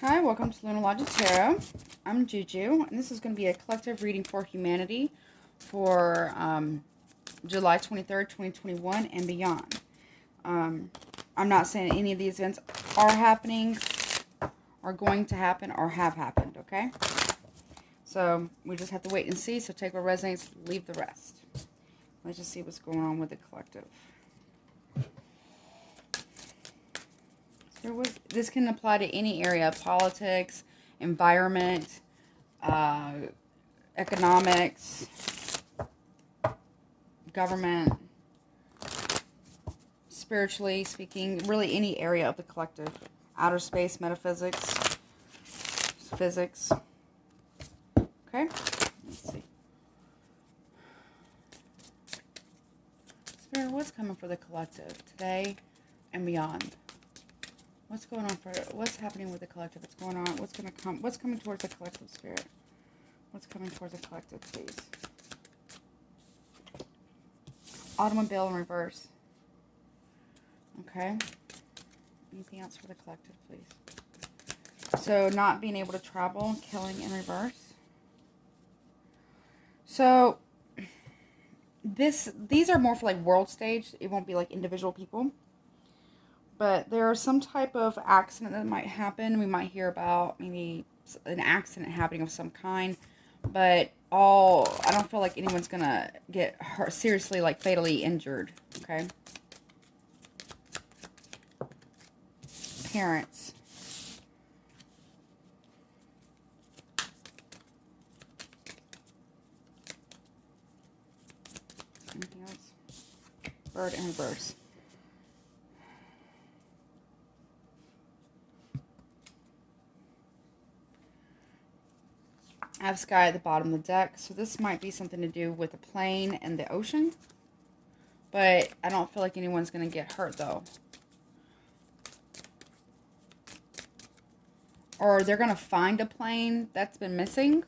Hi, welcome to Lunar Logic Tarot. I'm Juju, and this is going to be a collective reading for humanity for July 23rd, 2021 and beyond. I'm not saying any of these events are happening, are going to happen, or have happened, okay? So we just have to wait and see, so take what resonates, leave the rest. Let's just see what's going on with the collective. This can apply to any area: politics, environment, economics, government, spiritually speaking, really any area of the collective. Outer space, metaphysics, physics. Okay, let's see. Spirit, what's coming for the collective today and beyond? What's going on what's happening with the collective? What's going on? What's coming towards the collective, Spirit? What's coming towards the collective, please? Automobile in reverse. Okay. Anything else for the collective, please? So not being able to travel, killing in reverse. So these are more for like world stage. It won't be like individual people. But there is some type of accident that might happen. We might hear about maybe an accident happening of some kind. But I don't feel like anyone's going to get hurt, seriously, like fatally injured. Okay? Parents. Anything else? Bird in reverse. I have sky at the bottom of the deck, so this might be something to do with a plane and the ocean. But I don't feel like anyone's going to get hurt, though. Or they're going to find a plane that's been missing.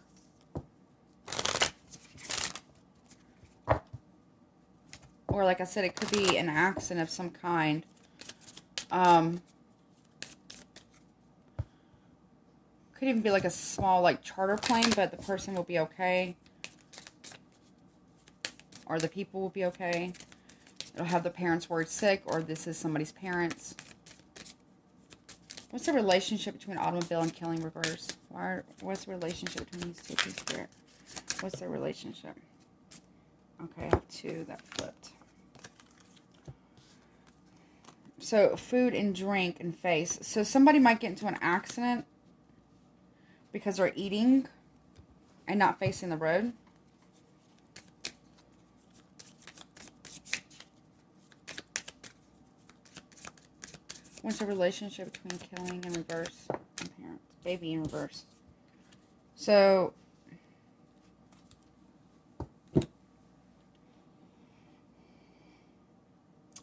Or, like I said, it could be an accident of some kind. Could even be like a small, like, charter plane, but the person will be okay. Or the people will be okay. It'll have the parents worried sick, or this is somebody's parents. What's the relationship between automobile and killing reverse? What's the relationship between these two, please, Spirit? What's their relationship? Okay, I have two that flipped. So, food and drink and face. So, somebody might get into an accident because they're eating and not facing the road. What's the relationship between killing and reverse and parents? Baby in reverse. So,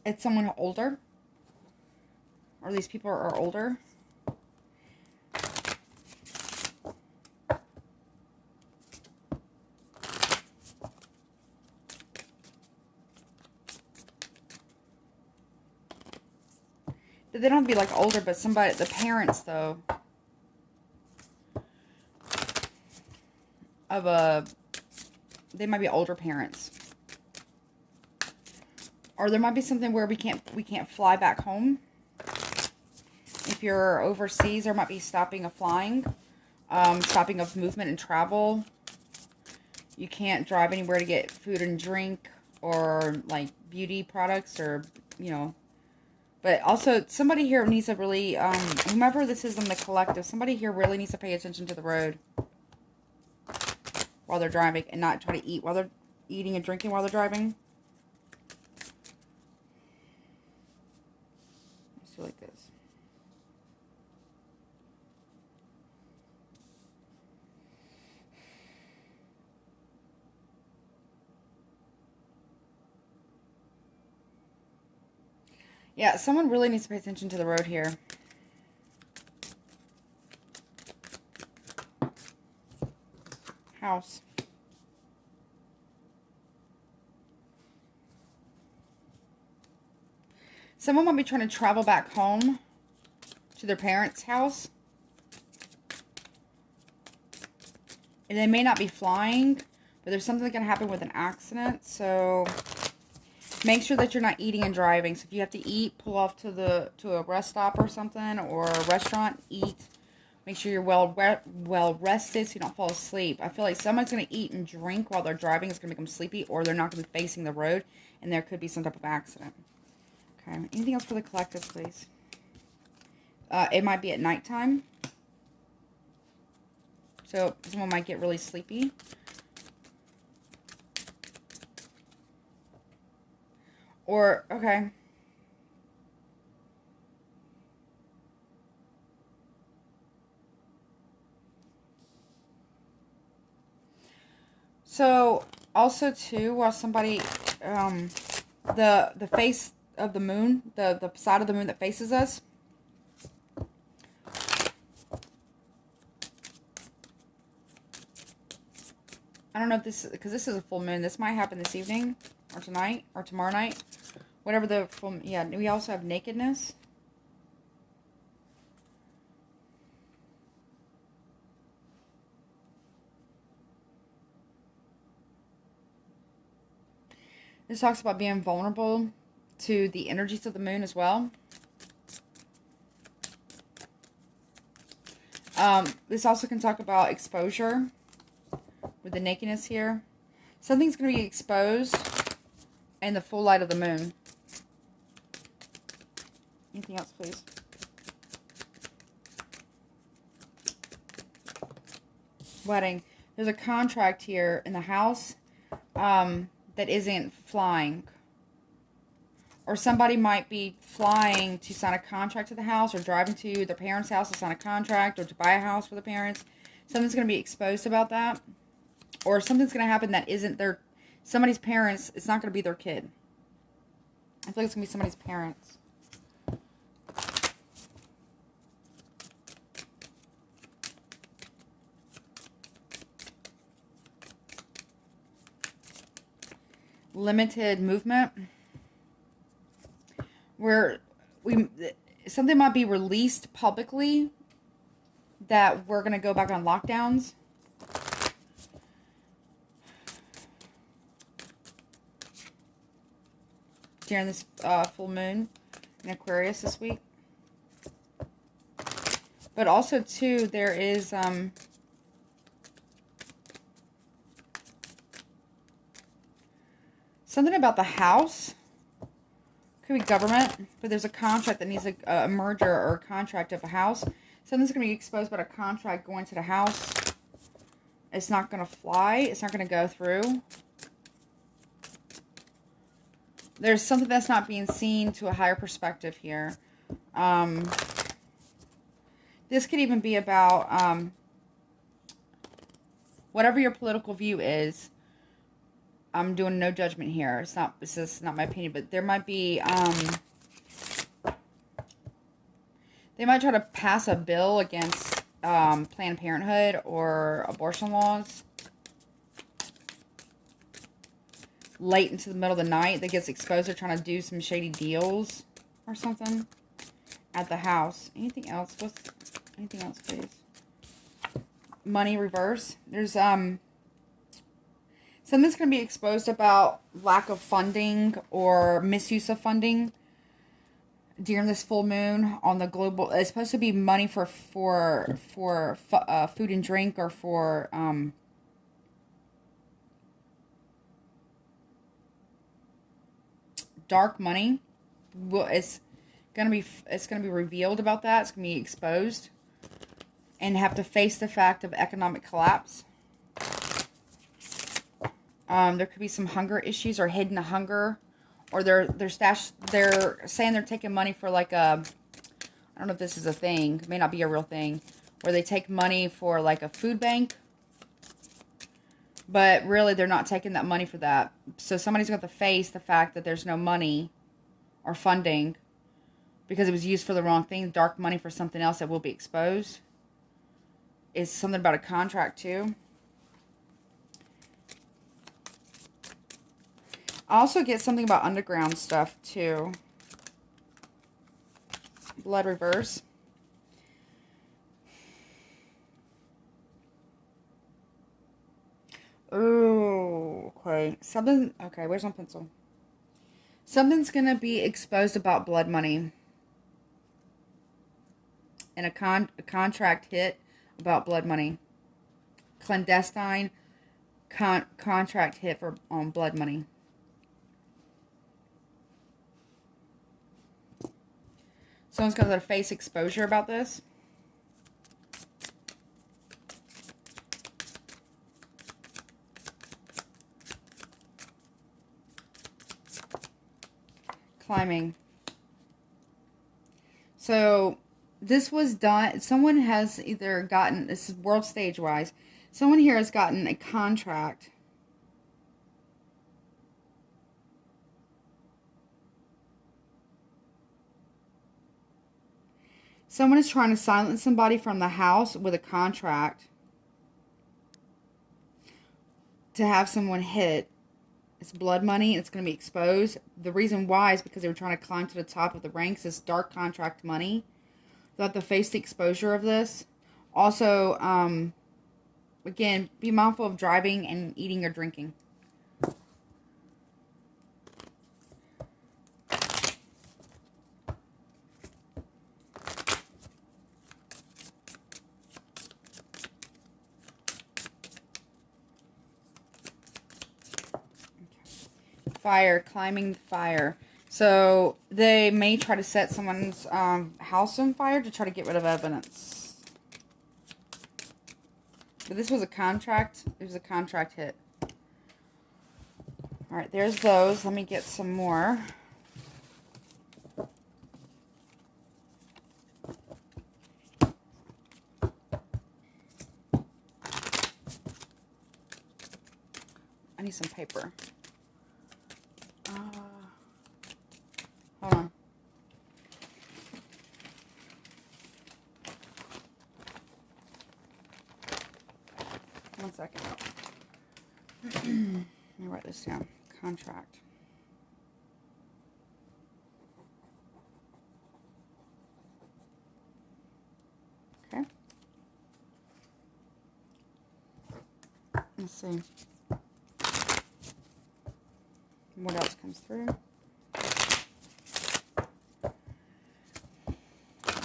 it's someone older. Or these people are older. They don't have to be like older, but somebody, the parents though, they might be older parents. Or there might be something where we can't fly back home. If you're overseas, there might be stopping of flying, stopping of movement and travel. You can't drive anywhere to get food and drink or like beauty products or, you know. But also, somebody here needs to really, whomever this is in the collective, somebody here really needs to pay attention to the road while they're driving and not try to eat while they're eating and drinking while they're driving. Let's do like this. Yeah, someone really needs to pay attention to the road here. House. Someone might be trying to travel back home to their parents' house. they may not be flying, but there's something that can happen with an accident. So make sure that you're not eating and driving. So if you have to eat, pull off to a rest stop or something, or a restaurant, eat. Make sure you're well rested so you don't fall asleep. I feel like someone's going to eat and drink while they're driving. It's going to make them sleepy, or they're not going to be facing the road, and there could be some type of accident. Okay, anything else for the collective, please? It might be at nighttime. So someone might get really sleepy. Or, okay. So, also too, while somebody, the face of the moon, the side of the moon that faces us, I don't know if this, because this is a full moon, this might happen this evening, or tonight, or tomorrow night, whatever the full, yeah, we also have nakedness. This talks about being vulnerable to the energies of the moon as well. This also can talk about exposure with the nakedness here. Something's going to be exposed in the full light of the moon. Anything else, please? Wedding. There's a contract here in the house that isn't flying. Or somebody might be flying to sign a contract to the house, or driving to their parents' house to sign a contract, or to buy a house for the parents. Something's going to be exposed about that. Or something's going to happen that isn't their... Somebody's parents, it's not going to be their kid. I feel like it's going to be somebody's parents. Limited movement. Where something might be released publicly that we're going to go back on lockdowns. During this full moon in Aquarius this week. But also, too, there is... something about the house. Could be government, but there's a contract that needs a merger or a contract of a house. Something's going to be exposed about a contract going to the house. It's not going to fly. It's not going to go through. There's something that's not being seen to a higher perspective here. This could even be about whatever your political view is. I'm doing no judgment here. This is not my opinion, but there might be, they might try to pass a bill against Planned Parenthood or abortion laws late into the middle of the night that gets exposed. They're trying to do some shady deals or something at the house. Anything else? Anything else, please? Money reverse. There's, something's going to be exposed about lack of funding or misuse of funding during this full moon on the global. It's supposed to be money for food and drink, or for dark money. Well, it's gonna be revealed about that. It's gonna be exposed, and have to face the fact of economic collapse. There could be some hunger issues or hidden hunger, or they're saying they're taking money for like a, I don't know if this is a thing, it may not be a real thing, where they take money for like a food bank, but really they're not taking that money for that. So somebody's going to face the fact that there's no money or funding because it was used for the wrong thing, dark money for something else that will be exposed. Is something about a contract too. I also get something about underground stuff, too. Blood reverse. say? Something, okay, where's my pencil? Something's going to be exposed about blood money. And a contract hit about blood money. Clandestine contract hit on blood money. Someone's going to face exposure about this. Climbing. So this was done. Someone has either gotten, this is world stage wise, someone here has gotten a contract. Someone is trying to silence somebody from the house with a contract to have someone hit. It's blood money. It's going to be exposed. The reason why is because they were trying to climb to the top of the ranks. This dark contract money. They'll have to face the exposure of this. Also, again, be mindful of driving and eating or drinking. Fire, climbing the fire. So they may try to set someone's house on fire to try to get rid of evidence. But this was a contract. It was a contract hit. All right, there's those. Let me get some more. I need some paper. Hold on. One second. Let me write this down. Contract. Okay. Let's see. What else comes through?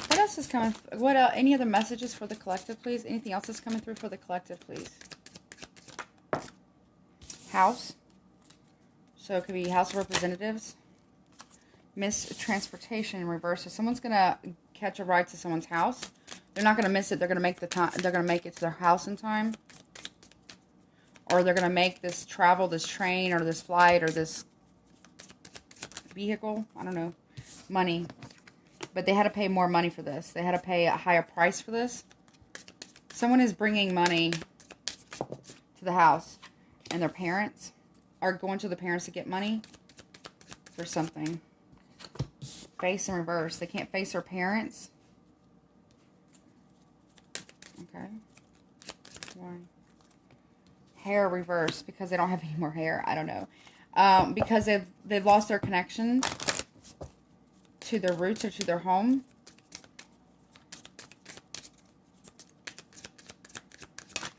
What else is coming? What else? Any other messages for the collective, please? Anything else that's coming through for the collective, please? House. So it could be House of Representatives. Mistransportation in reverse. So someone's gonna catch a ride to someone's house. They're not gonna miss it. They're gonna make the time. They're gonna make it to their house in time. Or they're going to make this travel, this train, or this flight, or this vehicle. I don't know. Money. But they had to pay more money for this. They had to pay a higher price for this. Someone is bringing money to the house. And their parents are going to the parents to get money for something. Face in reverse. They can't face their parents. Okay. Why? Hair reverse because they don't have any more hair. I don't know. Because they've lost their connection to their roots or to their home.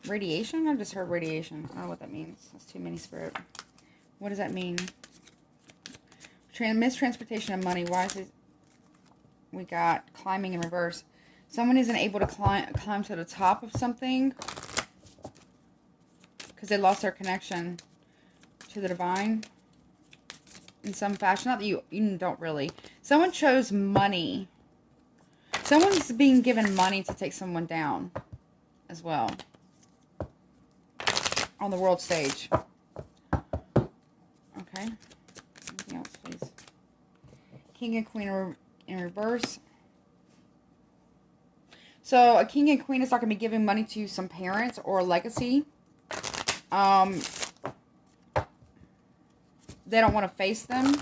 Radiation? I just heard radiation. I don't know what that means. That's too many, Spirit. What does that mean? Mistransportation of money. Why is it? We got climbing in reverse. Someone isn't able to climb to the top of something because they lost their connection to the divine in some fashion. Not that you don't really. Someone chose money. Someone's being given money to take someone down as well on the world stage. Okay. Anything else, please? King and Queen in reverse. So a king and queen is not going to be giving money to some parents or a legacy. They don't want to face them.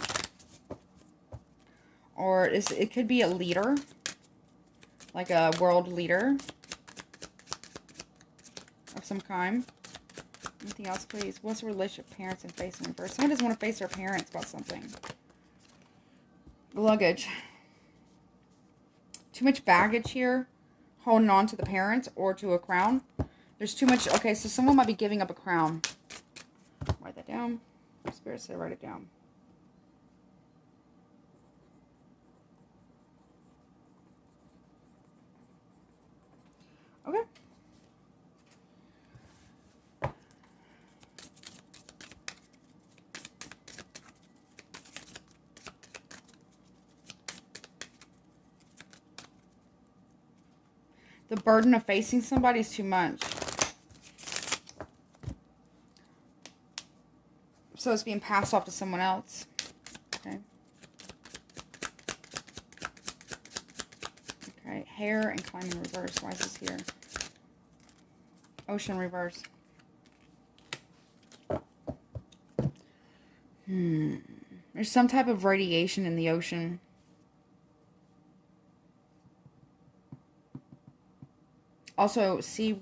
Or it could be a leader. Like a world leader. Of some kind. Anything else, please? What's the relationship with parents and face in reverse? Someone doesn't want to face their parents about something. Luggage. Too much baggage here. Holding on to the parents or to a crown. There's too much. Okay, so someone might be giving up a crown. Write that that down. Spirit said write it down. Okay. The burden of facing somebody is too much. So it's being passed off to someone else. Okay. Okay. Hair and climb in reverse. Why is this here? Ocean reverse. There's some type of radiation in the ocean. Also, seawater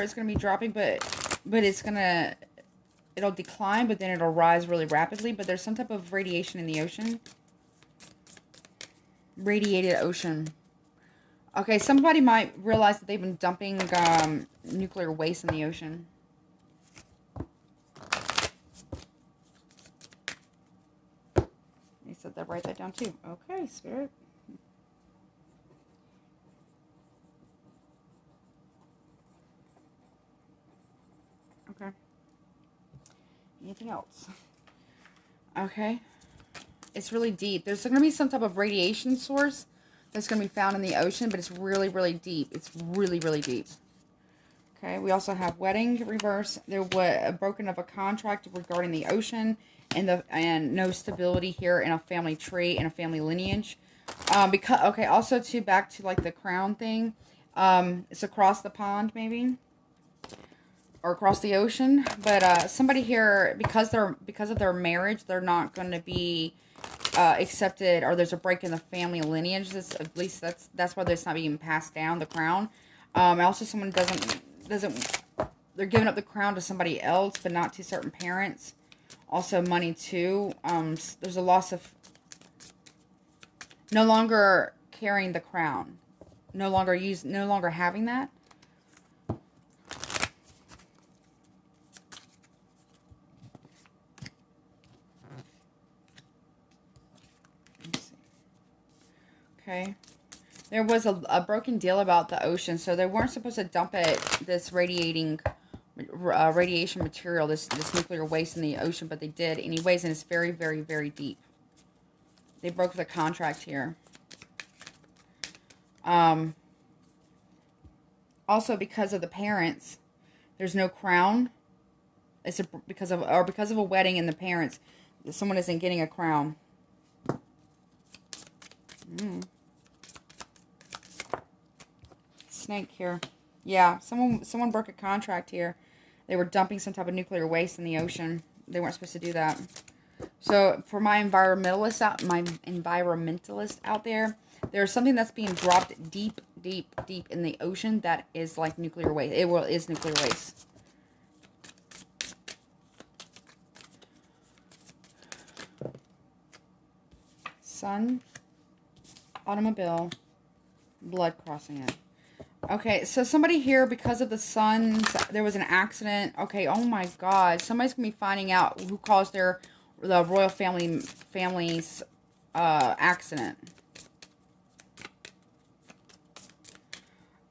is going to be dropping, but it'll decline, but then it'll rise really rapidly. But there's some type of radiation in the ocean. Radiated ocean. Okay, somebody might realize that they've been dumping nuclear waste in the ocean. They said that, write that down too. Okay, Spirit. Okay. Anything else? Okay. It's really deep. There's going to be some type of radiation source that's going to be found in the ocean, but it's really, really deep. It's really, really deep. Okay. We also have wedding reverse. There was a broken of a contract regarding the ocean and no stability here in a family tree and a family lineage. Also too, back to like the crown thing. It's across the pond maybe. Or across the ocean, but somebody here, because of their marriage, they're not going to be accepted, or there's a break in the family lineage. At least that's why it's not being passed down, the crown. Also, someone doesn't they're giving up the crown to somebody else, but not to certain parents. Also, money too. There's a loss of no longer carrying the crown, no longer having that. Okay. There was a broken deal about the ocean, so they weren't supposed to dump this radiation material, this nuclear waste in the ocean, but they did anyways, and it's very, very, very deep. They broke the contract here. Also, because of the parents, there's no crown. It's because of a wedding and the parents, someone isn't getting a crown. Snake here. Yeah, someone broke a contract here. They were dumping some type of nuclear waste in the ocean. They weren't supposed to do that. So for my environmentalists out there, there's something that's being dropped deep, deep, deep in the ocean that is like nuclear waste. It is nuclear waste. Sun, automobile, blood crossing it. Okay, so somebody here, because of the sun, there was an accident. Okay, oh my God. Somebody's going to be finding out who caused the royal family's accident.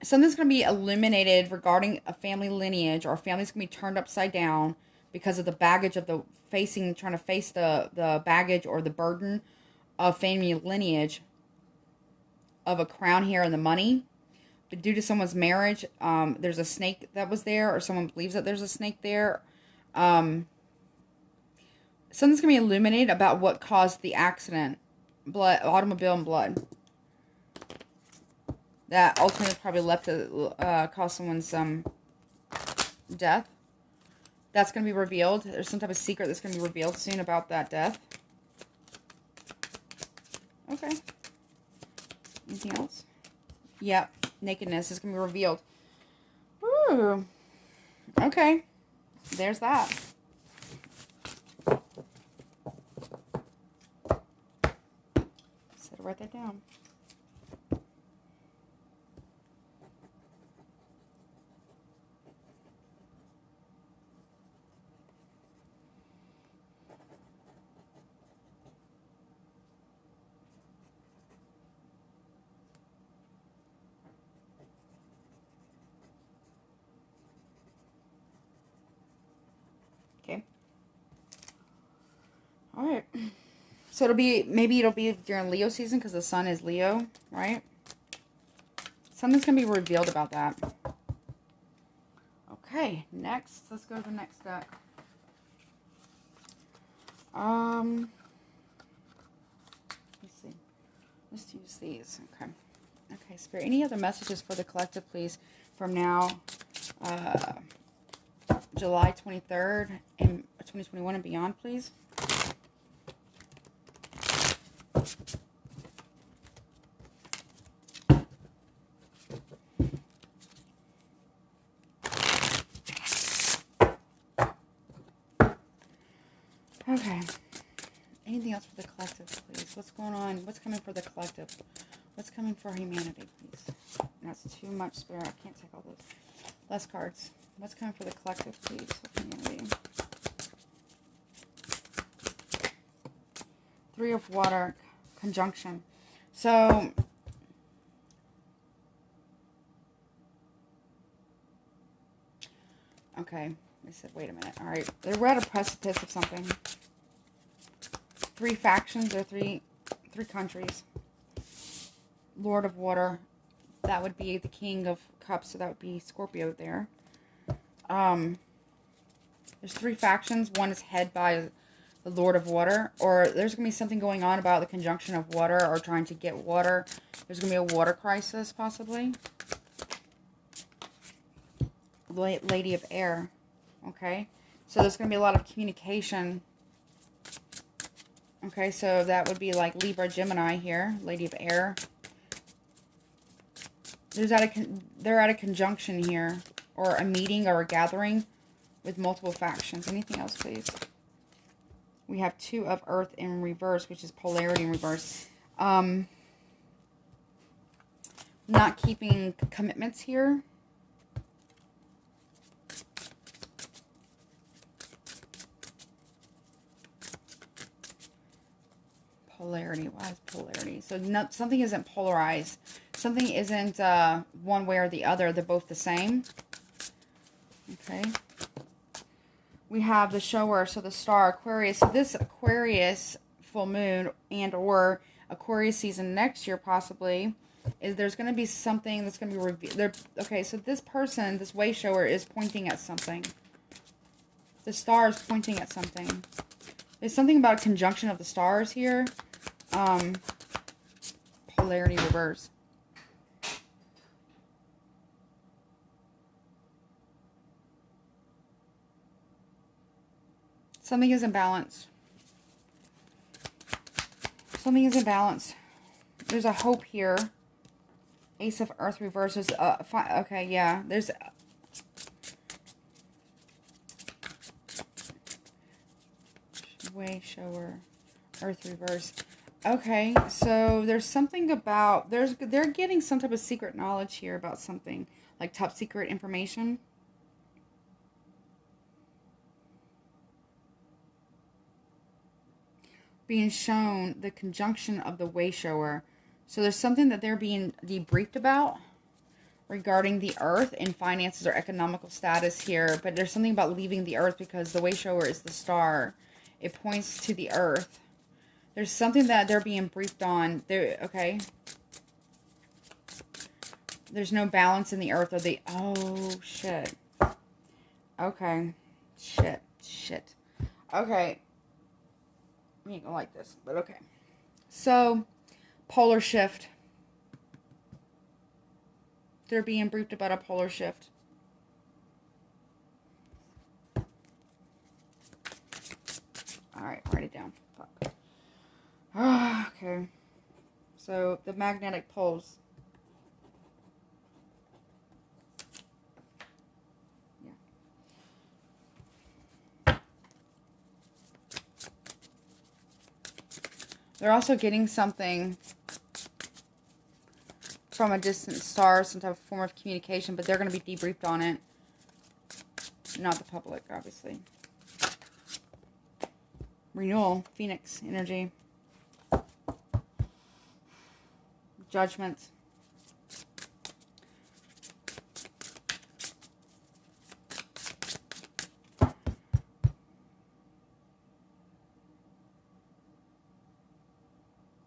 Something's going to be illuminated regarding a family lineage, or a family's going to be turned upside down because of the baggage of trying to face the baggage or the burden of family lineage of a crown here and the money. But due to someone's marriage, there's a snake that was there, or someone believes that there's a snake there. Something's going to be illuminated about what caused the accident. Blood, automobile, and blood. That ultimately probably left to cause someone's death. That's going to be revealed. There's some type of secret that's going to be revealed soon about that death. Okay. Anything else? Yep. Nakedness is going to be revealed. Ooh. Okay. There's that. So write that down. So maybe it'll be during Leo season because the sun is Leo, right? Something's going to be revealed about that. Okay, next. Let's go to the next deck. Let's see. Let's use these. Okay. Okay, Spirit. Any other messages for the collective, please, from now, July 23rd and 2021 and beyond, please? Okay. Anything else for the collective, please? What's going on? What's coming for the collective? What's coming for humanity, please? That's too much, Spirit. I can't take all those. Less cards. What's coming for the collective, please? For humanity. Three of Water. Conjunction. So, okay. I said, wait a minute. All right. We're at a precipice of something. 3 factions or three countries. Lord of Water. That would be the King of Cups. So that would be Scorpio there. There's 3 factions. One is headed by the Lord of Water. Or there's going to be something going on about the conjunction of water or trying to get water. There's going to be a water crisis, possibly. Lady of Air. Okay. So there's going to be a lot of communication. Okay, so that would be like Libra, Gemini here. Lady of Air. They're at a conjunction here. Or a meeting or a gathering with multiple factions. Anything else, please? We have 2 of Earth in reverse, which is polarity in reverse. Not keeping commitments here. Polarity. Why is polarity? So something isn't polarized. Something isn't one way or the other. They're both the same. Okay. We have the shower. So the star, Aquarius. So this Aquarius full moon and or Aquarius season next year possibly is there's going to be something that's going to be revealed. Okay, so this person, this way shower is pointing at something. The star is pointing at something. There's something about a conjunction of the stars here. Polarity reverse. Something is in balance. Something is in balance. There's a hope here. Ace of Earth reverses. Okay, yeah. There's... way shower. Earth reverse. Okay, so there's something about... They're getting some type of secret knowledge here about something. Like top secret information. Being shown the conjunction of the way shower. So there's something that they're being debriefed about regarding the earth and finances or economical status here. But there's something about leaving the earth because the way shower is the star. It points to the earth. There's something that they're being briefed on. Okay. There's no balance in the earth or the... Oh, shit. Okay. Shit. Okay. I ain't gonna like this, but okay. So, polar shift. They're being briefed about a polar shift. Alright, write it down. Fuck. Okay. So, the magnetic poles. They're also getting something from a distant star, some type of form of communication, but they're going to be debriefed on it. Not the public, obviously. Renewal, Phoenix energy. Judgment.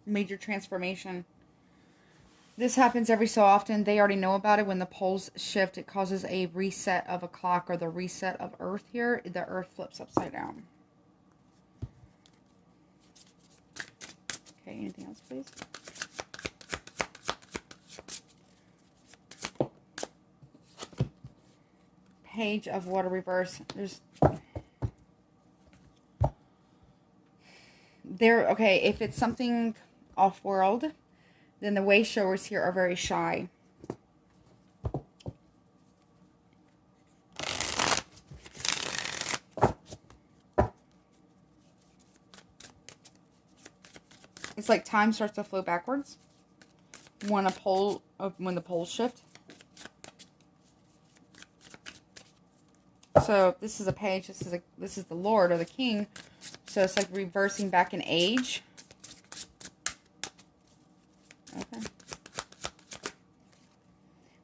Major transformation. This happens every so often. They already know about it. When the poles shift, it causes a reset of a clock, or the reset of Earth here. The Earth flips upside down. Okay, anything else, please? Page of Water reverse. Okay, if it's something off-world, then the way showers here are very shy. It's like time starts to flow backwards when the poles shift. So this is a page. This is the Lord or the King. So it's like reversing back in age. Okay.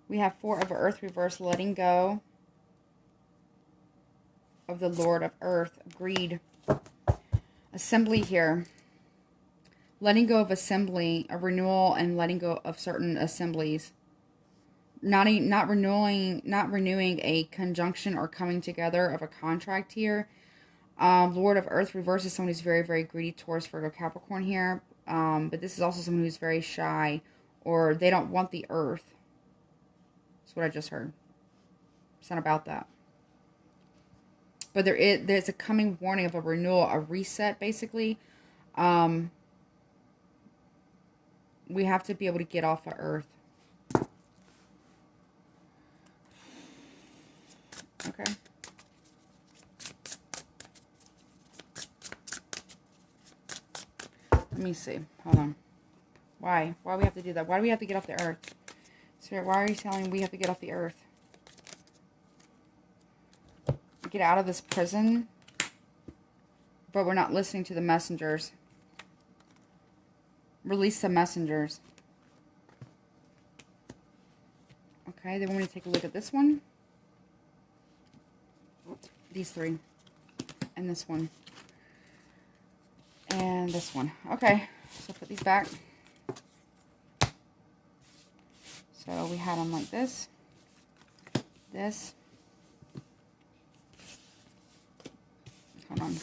We have Four of Earth reverse, letting go of the Lord of Earth, greed. Assembly here. Letting go of assembly, a renewal, and letting go of certain assemblies. Not renewing a conjunction or coming together of a contract here. Lord of Earth reverse is someone who's very, very greedy, Taurus, Virgo, Capricorn here. But this is also someone who's very shy, or they don't want the Earth. That's what I just heard. It's not about that. But there's a coming warning of a renewal, a reset, basically. We have to be able to get off of Earth. Okay. Let me see. Hold on. Why? Why do we have to do that? Why do we have to get off the Earth? Spirit, why are you telling me we have to get off the Earth? Get out of this prison. But we're not listening to the messengers. Release the messengers. Okay, they want me to take a look at this one. These three. And this one. And this one. Okay, so put these back. So we had them like this. This. Hold on.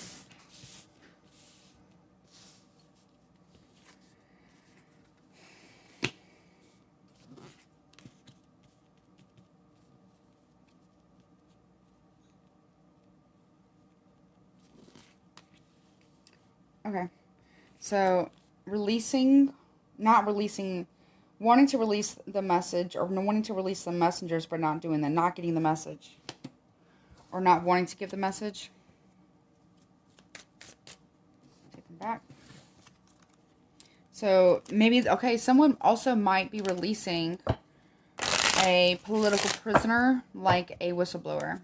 Okay, so releasing, not releasing, wanting to release the message, or wanting to release the messengers, but not doing that, not getting the message, or not wanting to give the message. Take them back. So maybe, okay, someone also might be releasing a political prisoner, like a whistleblower.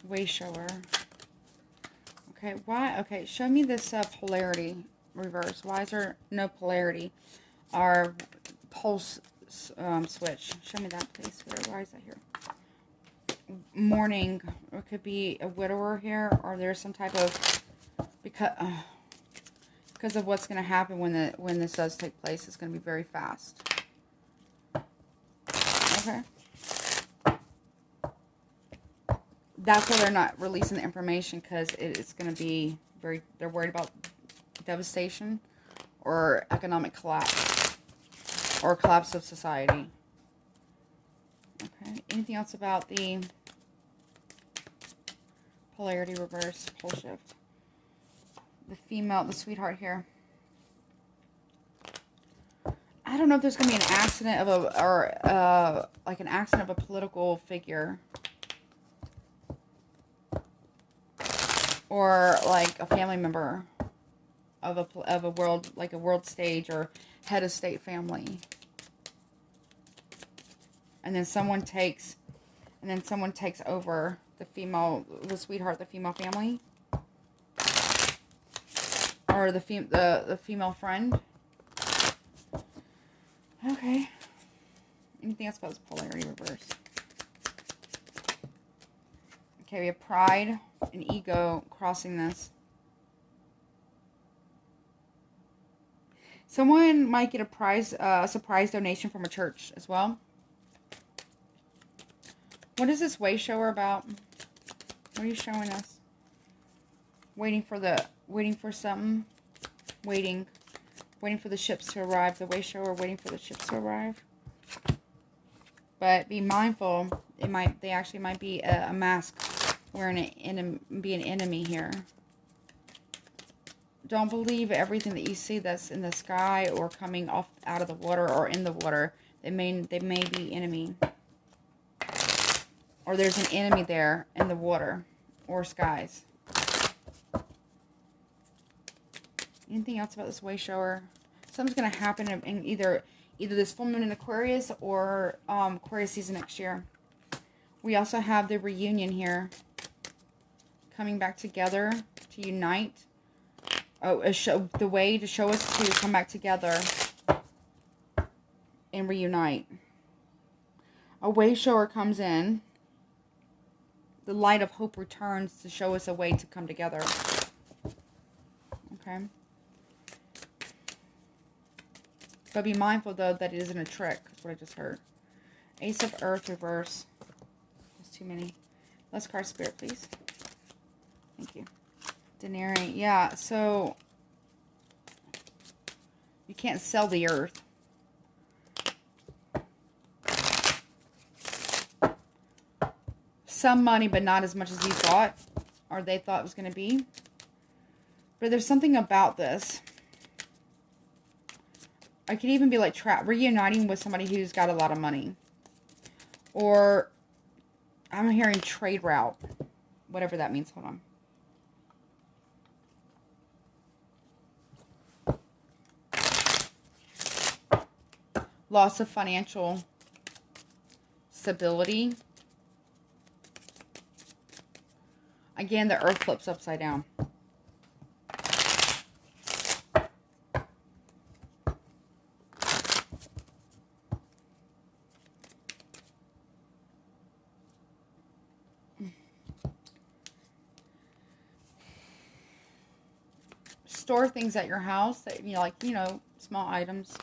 Way shower. Okay, why? Okay, show me this polarity reverse. Why is there no polarity? Our pulse switch. Show me that, please. Why is that here? Mourning. It could be a widower here, or there's some type of because of what's going to happen when this does take place. It's going to be very fast. Okay. That's why they're not releasing the information, because it's going to be they're worried about devastation or economic collapse or collapse of society. Okay, anything else about the polarity reverse, pole shift? The female, the sweetheart here. I don't know if there's going to be an accident of like an accident of a political figure. Or like a family member of a world, like a world stage or head of state family. And then someone takes over the sweetheart, the female family. Or the female friend. Okay. Anything else about this polarity reverse? Okay, we have pride and ego crossing this. Someone might get a surprise donation from a church as well. What is this way shower about? What are you showing us? Waiting for something. Waiting for the ships to arrive. The way shower waiting for the ships to arrive. But be mindful. They actually might be a mask wearing be an enemy here. Don't believe everything that you see that's in the sky or coming off out of the water or in the water. They may be enemy. Or there's an enemy there in the water or skies. Anything else about this way shower? Something's going to happen in either this full moon in Aquarius or Aquarius season next year. We also have the reunion here. Coming back together to unite. Oh, the way to show us to come back together and reunite. A way shower comes in. The light of hope returns to show us a way to come together. Okay. But be mindful, though, that it isn't a trick. That's what I just heard. Ace of Earth reverse. There's too many. Let's card Spirit, please. Thank you. Denary. Yeah, so you can't sell the earth. Some money, but not as much as you thought, or they thought it was going to be. But there's something about this. I could even be like reuniting with somebody who's got a lot of money. Or I'm hearing trade route. Whatever that means. Hold on. Loss of financial stability. Again, the earth flips upside down. Store things at your house that, small items.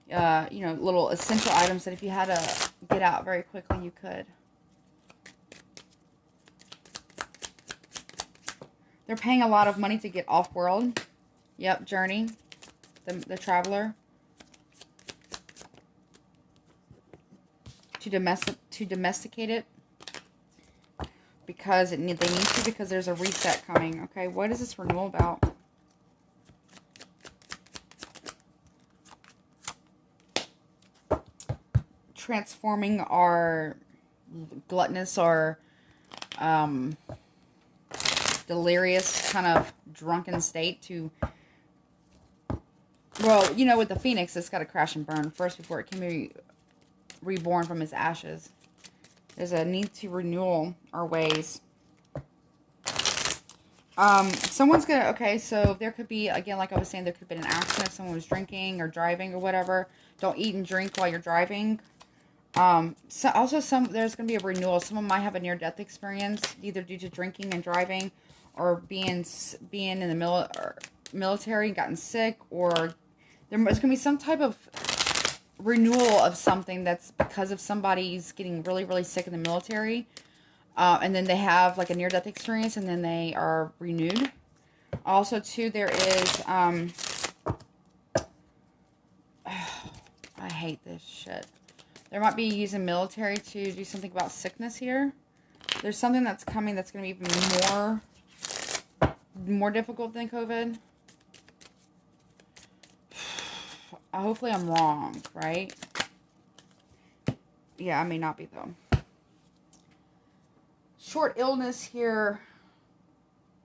Little essential items that if you had to get out very quickly, you could. They're paying a lot of money to get off-world. Yep, journey. The traveler. To domesticate it. Because they need to, because there's a reset coming. Okay, what is this renewal about? Transforming our gluttonous or delirious kind of drunken state to, well, with the phoenix, it's got to crash and burn first before it can be reborn from its ashes. There's a need to renew our ways. Someone's gonna, okay, so there could be, again, like I was saying, there could have been an accident. Someone was drinking or driving or whatever. Don't eat and drink while you're driving. So also there's going to be a renewal. Someone might have a near-death experience, either due to drinking and driving, or being in the military and gotten sick, or there's going to be some type of renewal of something that's because of somebody's getting really, really sick in the military, and then they have like a near-death experience, and then they are renewed. Also, too, there is, I hate this shit. There might be using military to do something about sickness here. There's something that's coming that's going to be even more difficult than COVID. Hopefully I'm wrong, right? Yeah, I may not be, though. Short illness here.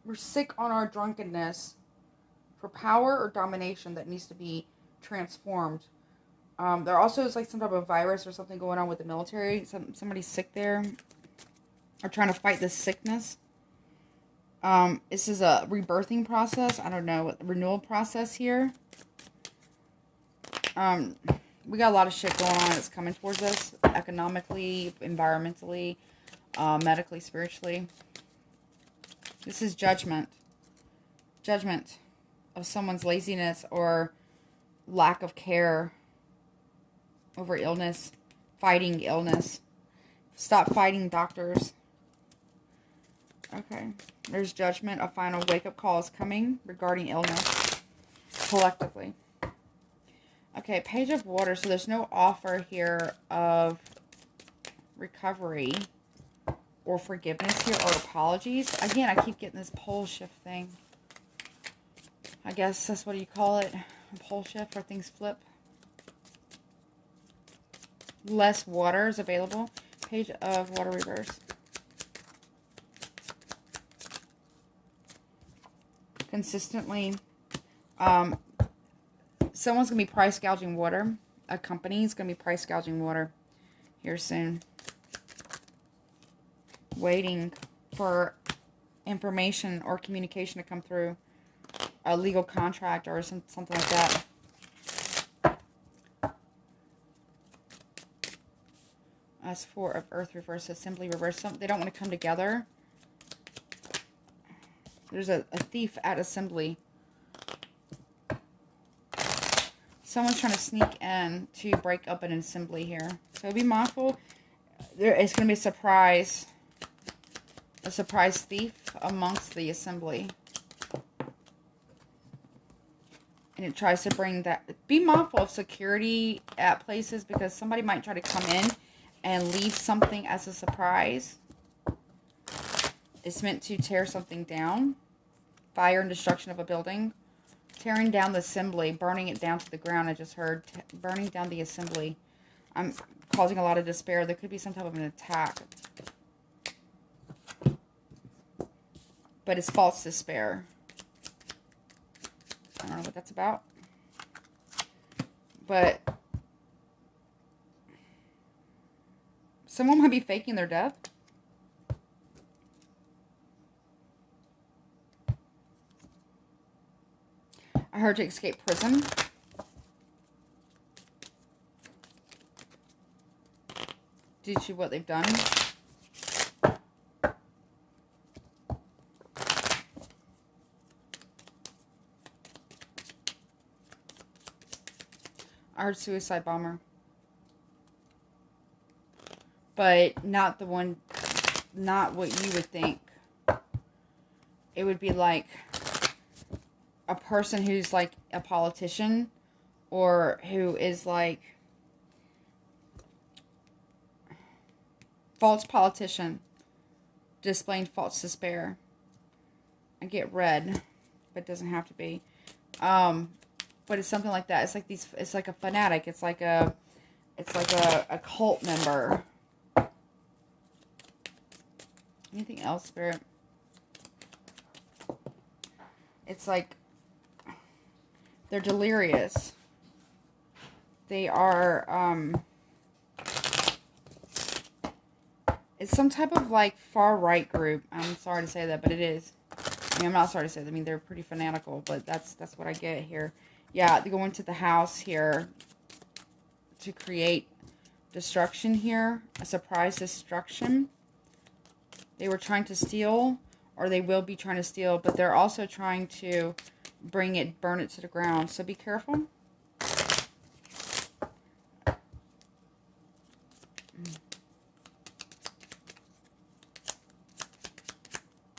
We're sick on our drunkenness for power or domination that needs to be transformed. There also is like some type of virus or something going on with the military. Somebody's sick there. Or trying to fight this sickness. This is a rebirthing process. I don't know. Renewal process here. We got a lot of shit going on that's coming towards us. Economically, environmentally, medically, spiritually. This is judgment. Judgment of someone's laziness or lack of care over illness. Fighting illness. Stop fighting doctors. Okay. There's judgment. A final wake-up call is coming regarding illness. Collectively. Okay, Page of Water. So there's no offer here of recovery or forgiveness here or apologies. Again, I keep getting this pole shift thing. I guess that's what you call it. A pole shift where things flip. Less water is available. Page of Water reverse. Consistently. Someone's going to be price gouging water. A company is going to be price gouging water here soon. Waiting for information or communication to come through. A legal contract or something like that. As Four of Earth reverse, Assembly reverse. They don't want to come together. There's a thief at Assembly. Someone's trying to sneak in to break up an assembly here. So be mindful. There is going to be a surprise thief amongst the assembly. And it tries to bring that. Be mindful of security at places because somebody might try to come in and leave something as a surprise. It's meant to tear something down. Fire and destruction of a building. Tearing down the assembly, burning it down to the ground, I just heard. Burning down the assembly. I'm causing a lot of despair. There could be some type of an attack. But it's false despair. I don't know what that's about. But someone might be faking their death. I heard to escape prison. Due to what they've done. I heard suicide bomber. But not the one, not what you would think. It would be like a person who's like a politician or who is like false politician displaying false despair. I get red, but it doesn't have to be. But it's something like that. It's like these. It's like a fanatic. It's like a cult member. Anything else, Spirit? It's like they're delirious. They are, it's some type of like far right group. I'm sorry to say that, but it is. I mean, I'm not sorry to say that. I mean, they're pretty fanatical, but that's what I get here. Yeah, they go into the house here to create destruction here. A surprise destruction. They were trying to steal, or they will be trying to steal, but they're also trying to burn it to the ground. So be careful. I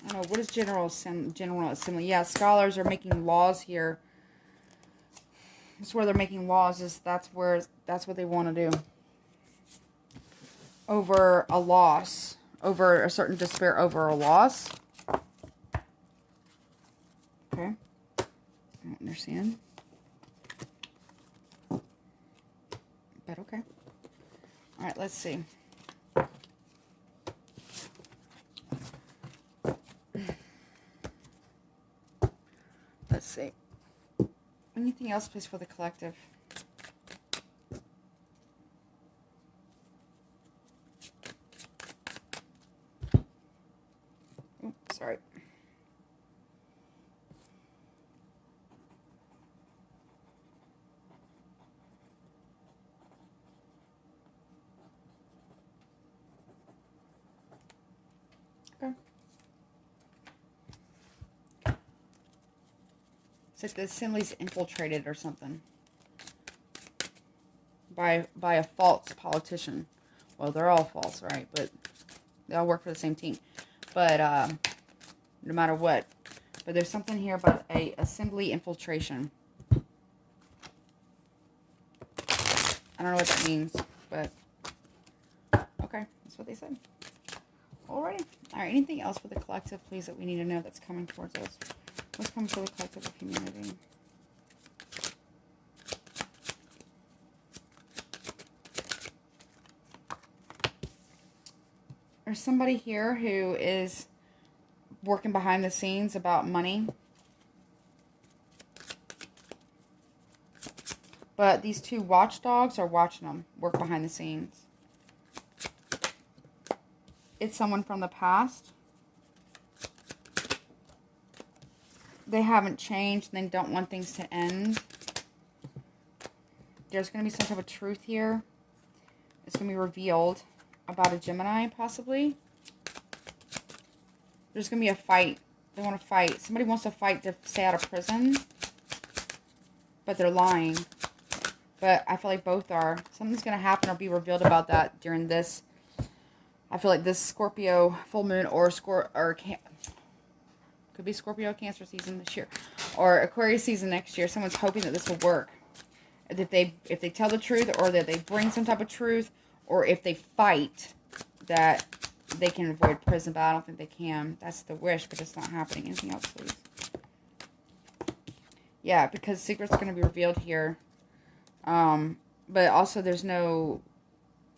don't know, what is General Assembly? Yeah, scholars are making laws here. That's where they're making laws, that's what they want to do. Over a loss. Over a certain despair over a loss. Okay. I don't understand. But okay. Alright, let's see. Let's see. Anything else, please, for the collective? Oh, sorry. Okay. It's like the assembly's infiltrated or something. By a false politician. Well, they're all false, right? But they all work for the same team. But no matter what. But there's something here about a assembly infiltration. I don't know what that means, but okay, that's what they said. Alrighty. Alright, anything else for the collective, please, that we need to know that's coming towards us? What's coming for the collective of humanity? There's somebody here who is working behind the scenes about money. But these two watchdogs are watching them work behind the scenes. It's someone from the past. They haven't changed and they don't want things to end. There's going to be some type of truth here. It's going to be revealed about a Gemini, possibly. There's going to be a fight. They want to fight. Somebody wants to fight to stay out of prison. But they're lying. But I feel like both are. Something's going to happen or be revealed about that during this. I feel like this Scorpio full moon could be Scorpio Cancer season this year. Or Aquarius season next year. Someone's hoping that this will work. If they tell the truth or that they bring some type of truth. Or if they fight that they can avoid prison. But I don't think they can. That's the wish, but it's not happening. Anything else, please? Yeah, because secret's going to be revealed here. But also there's no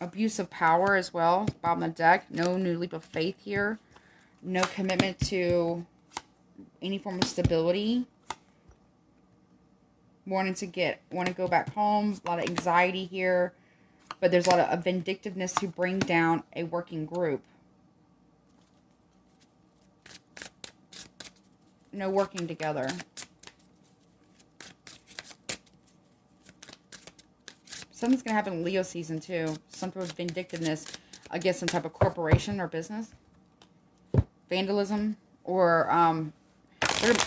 abuse of power as well. Bottom of the deck. No new leap of faith here. No commitment to any form of stability. Want to go back home. A lot of anxiety here. But there's a lot of vindictiveness to bring down a working group. No working together. Something's going to happen in Leo season too. Some type of vindictiveness against some type of corporation or business. Vandalism. Or,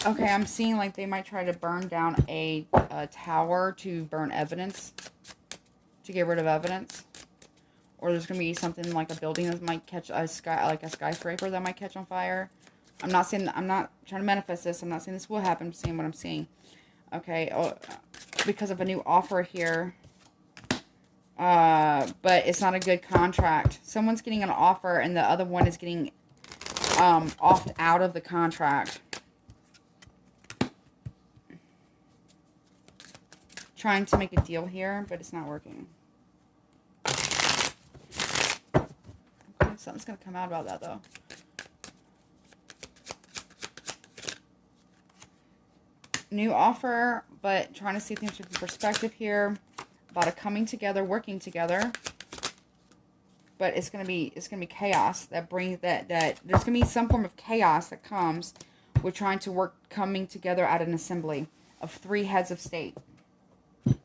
okay, I'm seeing like they might try to burn down a tower to burn evidence. To get rid of evidence. Or there's going to be something like a building that might catch a skyscraper that might catch on fire. I'm not trying to manifest this. I'm not saying this will happen. I'm saying what I'm seeing. Okay, because of a new offer here. But it's not a good contract. Someone's getting an offer and the other one is getting opt out of the contract. Trying to make a deal here, but it's not working. Okay, something's going to come out about that though. New offer, but trying to see things from perspective here. About a coming together, working together, but it's gonna be chaos that brings that there's gonna be some form of chaos that comes with trying to work coming together at an assembly of 3 heads of state. And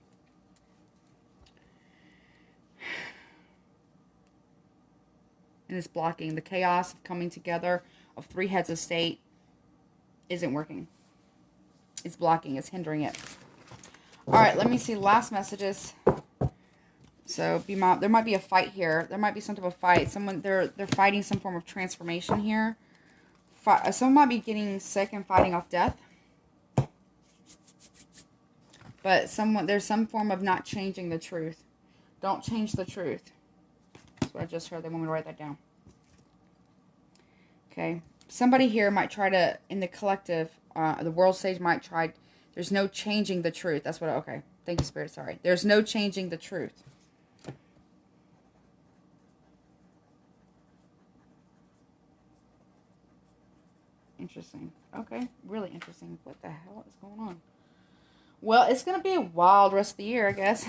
it's blocking the chaos of coming together of 3 heads of state. Isn't working. It's blocking. It's hindering it. All right, let me see last messages. So, there might be a fight here. There might be some type of fight. They're fighting some form of transformation here. Someone might be getting sick and fighting off death. But there's some form of not changing the truth. Don't change the truth. That's what I just heard. They want me to write that down. Okay. Somebody here might try to, in the collective, the world stage might try. There's no changing the truth. That's what, okay. Thank you, Spirit. Sorry. There's no changing the truth. Interesting. Okay. Really interesting. What the hell is going on? Well, it's going to be a wild rest of the year, I guess.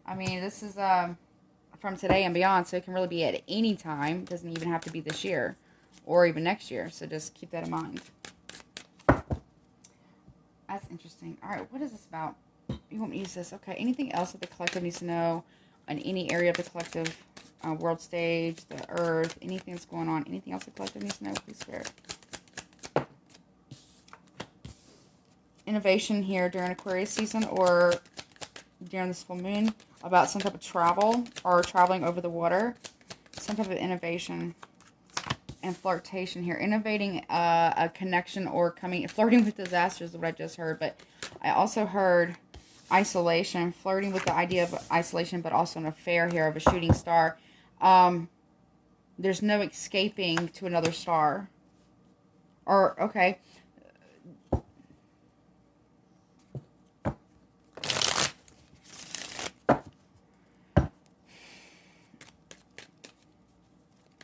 I mean, this is from today and beyond, so it can really be at any time. It doesn't even have to be this year or even next year. So just keep that in mind. That's interesting. All right, what is this about? You want me to use this? Okay, anything else that the collective needs to know in any area of the collective world stage, the earth, anything that's going on? Anything else the collective needs to know? Please, Spirit. innovation here during Aquarius season or during this full moon about some type of travel or traveling over the water. Some type of innovation and flirtation here. Innovating a connection or flirting with disaster is what I just heard. But I also heard isolation, flirting with the idea of isolation, but also an affair here of a shooting star. There's no escaping to another star. Or, okay.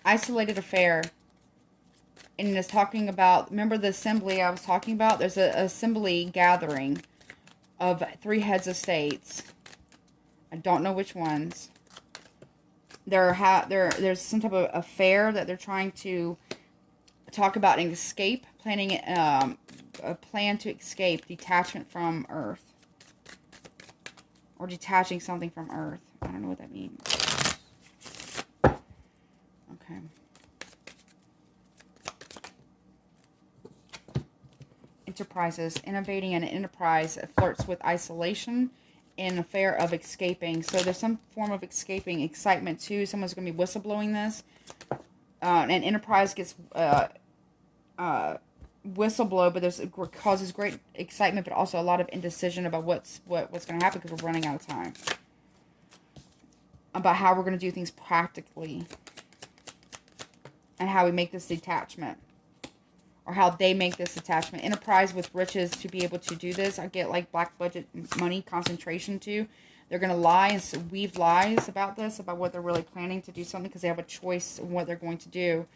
Isolated affair. And it's talking about, remember the assembly I was talking about? There's an assembly gathering of 3 heads of states. I don't know which ones. There's some type of affair that they're trying to talk about and escape, planning a plan to escape, detachment from Earth. Or detaching something from Earth. I don't know what that means. Okay. Enterprises. Innovating an enterprise flirts with isolation and affair of escaping. So there's some form of escaping, excitement too. Someone's going to be whistleblowing this. An enterprise gets whistleblow, but causes great excitement, but also a lot of indecision about what's going to happen because we're running out of time. About how we're going to do things practically. And how we make this detachment. Or how they make this attachment. Enterprise with riches to be able to do this. I get like black budget money concentration too. They're going to lie and weave lies about this. About what they're really planning to do something. Because they have a choice in what they're going to do.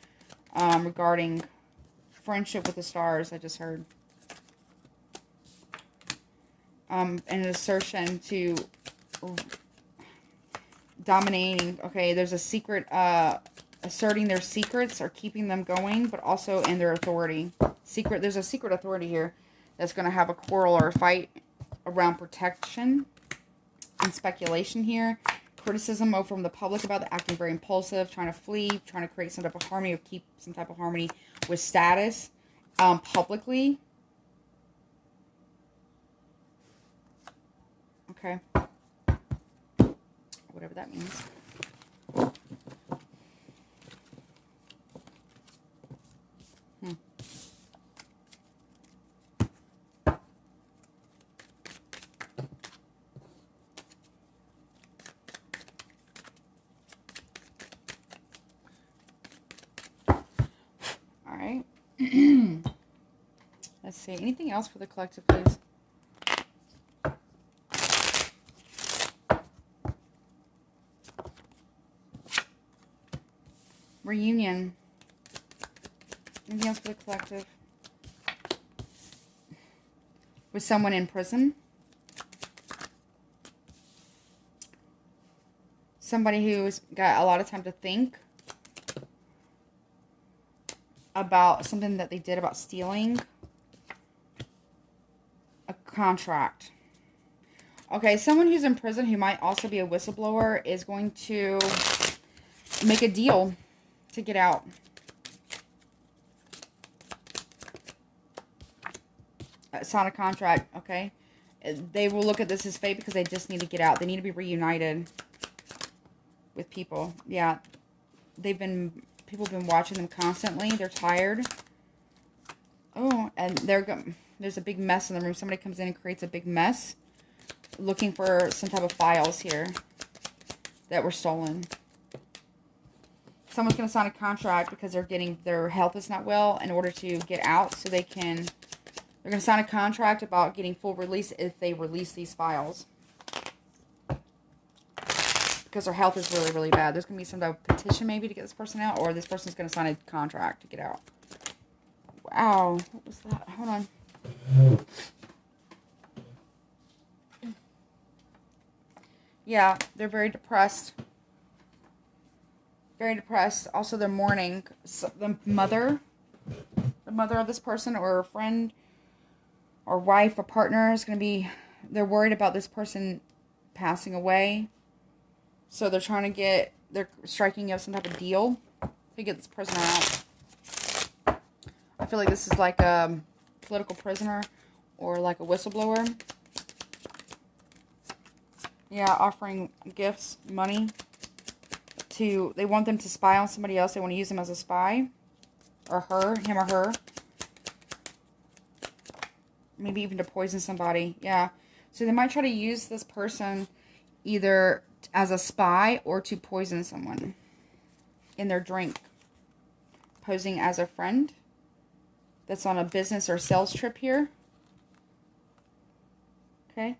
Regarding friendship with the stars. I just heard. And an assertion to dominating. Okay, there's a secret... asserting their secrets or keeping them going, but also in their authority. There's a secret authority here that's going to have a quarrel or a fight around protection and speculation here. Criticism from the public about the acting very impulsive, trying to flee, trying to create some type of harmony or keep some type of harmony with status publicly. Okay. Whatever that means. Alright. Let's see. Anything else for the collective, please? Reunion. Anything else for the collective? With someone in prison? Somebody who's got a lot of time to think about something that they did about stealing a contract. Okay, someone who's in prison who might also be a whistleblower is going to make a deal to get out. Sign a contract, okay? They will look at this as fate because they just need to get out. They need to be reunited with people. Yeah, people have been watching them constantly. They're tired. Oh, and there's a big mess in the room. Somebody comes in and creates a big mess looking for some type of files here that were stolen. Someone's going to sign a contract because their health is not well in order to get out so they're going to sign a contract about getting full release if they release these files. Because their health is really, really bad. There's going to be some type of petition maybe to get this person out. Or this person's going to sign a contract to get out. Wow. What was that? Hold on. Yeah, they're very depressed. Very depressed. Also, they're mourning. So the mother of this person or a friend or wife or partner is going to be... They're worried about this person passing away. So they're striking up some type of deal to get this person out. I feel like this is like a political prisoner or like a whistleblower. Yeah, offering gifts, money to, they want them to spy on somebody else. They want to use them as a spy, or her, him or her. Maybe even to poison somebody. Yeah. So they might try to use this person either as a spy or to poison someone in their drink. Posing as a friend that's on a business or sales trip here. Okay.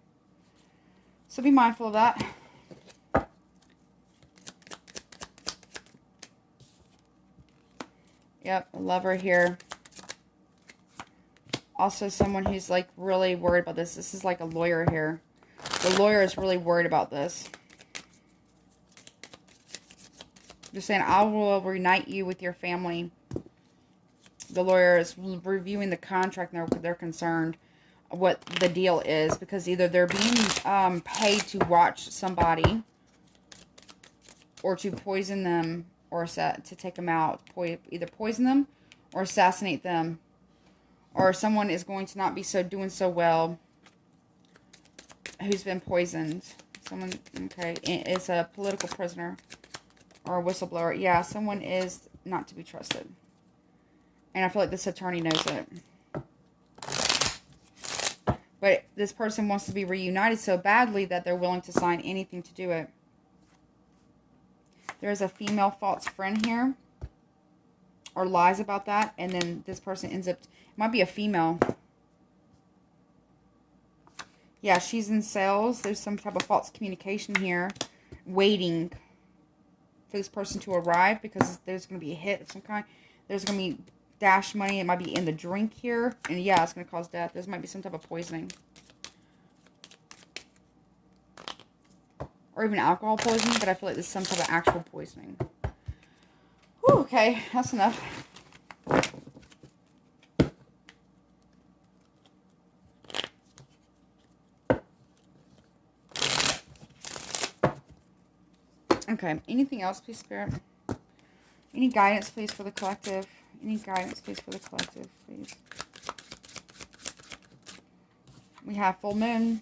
So be mindful of that. Yep, a lover here. Also someone who's like really worried about this. This is like a lawyer here. The lawyer is really worried about this. Just saying, I will reunite you with your family. The lawyer is reviewing the contract and they're concerned what the deal is, because either they're being paid to watch somebody or to poison them or to take them out. Either poison them or assassinate them. Or someone is going to not be doing so well who's been poisoned. Someone, okay, is a political prisoner or a whistleblower. Yeah, someone is not to be trusted. And I feel like this attorney knows it. But this person wants to be reunited so badly that they're willing to sign anything to do it. There's a female false friend here. Or lies about that. And then this person ends up... It might be a female. Yeah, she's in sales. There's some type of false communication here. Waiting for this person to arrive. Because there's going to be a hit of some kind. There's going to be dash money. It might be in the drink here. And yeah, it's going to cause death. This might be some type of poisoning. Or even alcohol poisoning. But I feel like this is some type of actual poisoning. Whew, okay, that's enough. Okay, anything else, please, Spirit? Any guidance, please, for the collective? Any guidance, please, for the collective, please? We have full moon.